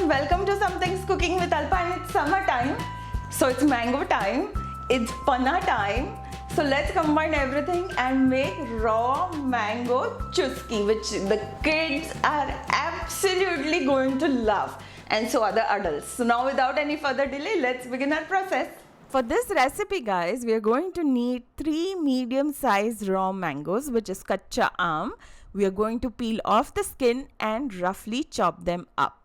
everyone, welcome to Some Things Cooking with Alpa, and it's summer time. So it's mango time, it's panna time. So let's combine everything and make raw mango chuski, which the kids are absolutely going to love, and so are the adults. So now without any further delay, let's begin our process. For this recipe guys, we are going to need 3 medium-sized raw mangoes, which is kacche aam. We are going to peel off the skin and roughly chop them up.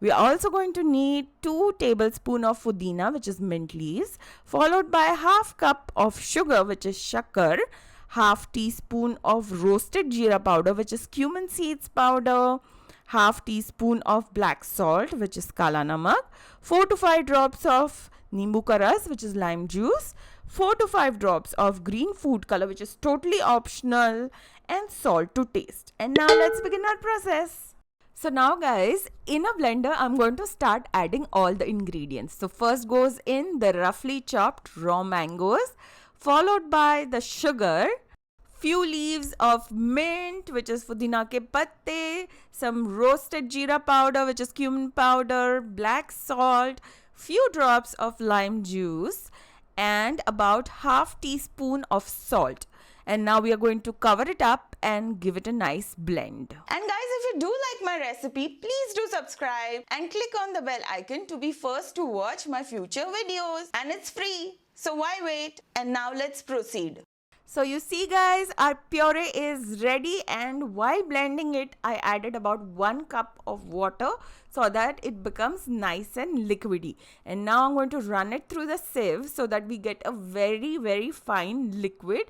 We are also going to need 2 tablespoons of pudina, which is mint leaves, followed by ½ cup of sugar, which is shakar, ½ teaspoon of roasted jeera powder, which is cumin seeds powder, ½ teaspoon of black salt, which is kala namak, 4 to 5 drops of nimbu ka ras, which is lime juice, 4 to 5 drops of green food color, which is totally optional, and salt to taste. And now let's begin our process. So now guys, in a blender, I'm going to start adding all the ingredients. So first goes in the roughly chopped raw mangoes, followed by the sugar, few leaves of mint, which is pudina ke patte, some roasted jeera powder, which is cumin powder, black salt, few drops of lime juice, and about ½ teaspoon of salt. And now we are going to cover it up and give it a nice blend. And guys, if you do like my recipe, please do subscribe and click on the bell icon to be first to watch my future videos. And it's free, so why wait? And now let's proceed. So you see guys, our puree is ready, and while blending it, I added about 1 cup of water so that it becomes nice and liquidy. And now I'm going to run it through the sieve so that we get a very fine liquid.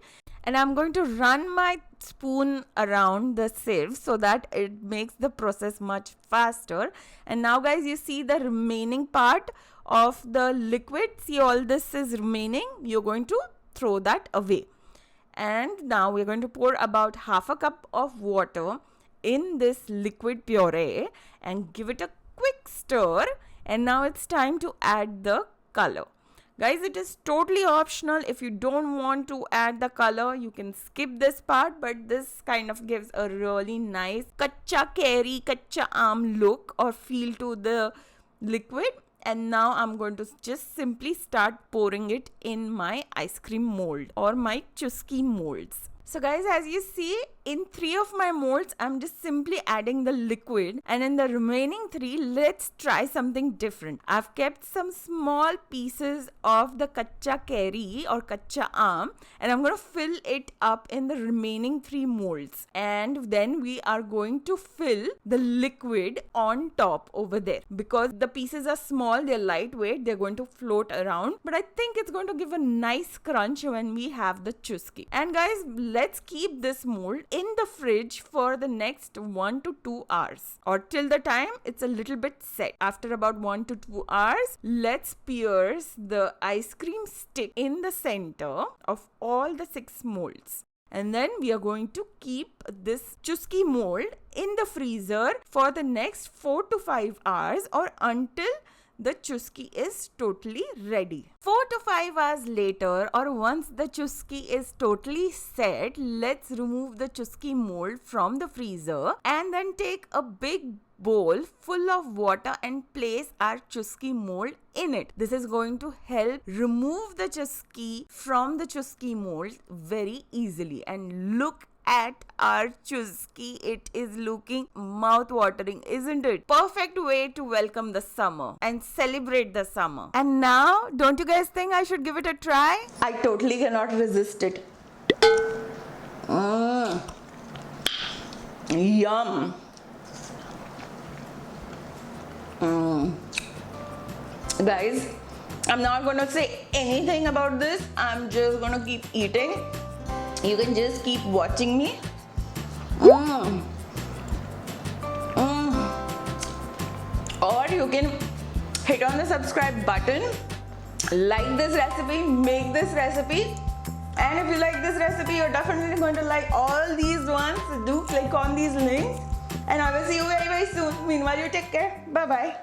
And I'm going to run my spoon around the sieve so that it makes the process much faster. And now guys, you see the remaining part of the liquid. See, all this is remaining. You're going to throw that away. And now we're going to pour about ½ cup of water in this liquid puree and give it a quick stir. And now it's time to add the color. Guys, it is totally optional. If you don't want to add the color, you can skip this part, but this kind of gives a really nice kaccha kairi, kacche aam look or feel to the liquid. And now I'm going to just simply start pouring it in my ice cream mold or my chuski molds. So guys, as you see, in 3 of my molds, I'm just simply adding the liquid, and in the remaining 3, let's try something different. I've kept some small pieces of the kaccha kairi or kacche aam, and I'm going to fill it up in the remaining 3 molds. And then we are going to fill the liquid on top over there. Because the pieces are small, they're lightweight, they're going to float around. But I think it's going to give a nice crunch when we have the chuski. And guys, let's keep this mold in the fridge for the next 1 to 2 hours, or till the time it's a little bit set. After about 1 to 2 hours, let's pierce the ice cream stick in the center of all the 6 molds. And then we are going to keep this chuski mold in the freezer for the next 4 to 5 hours, or until the chuski is totally ready. 4 to 5 hours later, or once the chuski is totally set, let's remove the chuski mold from the freezer and then take a big bowl full of water and place our chuski mold in it. This is going to help remove the chuski from the chuski mold very easily. And look at our chuski, it is looking mouth-watering, isn't it? Perfect way to welcome the summer and celebrate the summer. And now, don't you guys think I should give it a try? I totally cannot resist it. Yum. Guys, I'm not going to say anything about this. I'm just going to keep eating. You can just keep watching me. Or you can hit on the subscribe button, like this recipe, make this recipe. And if you like this recipe, you're definitely going to like all these ones. So do click on these links. And I will see you very soon. Meanwhile, you take care. Bye-bye.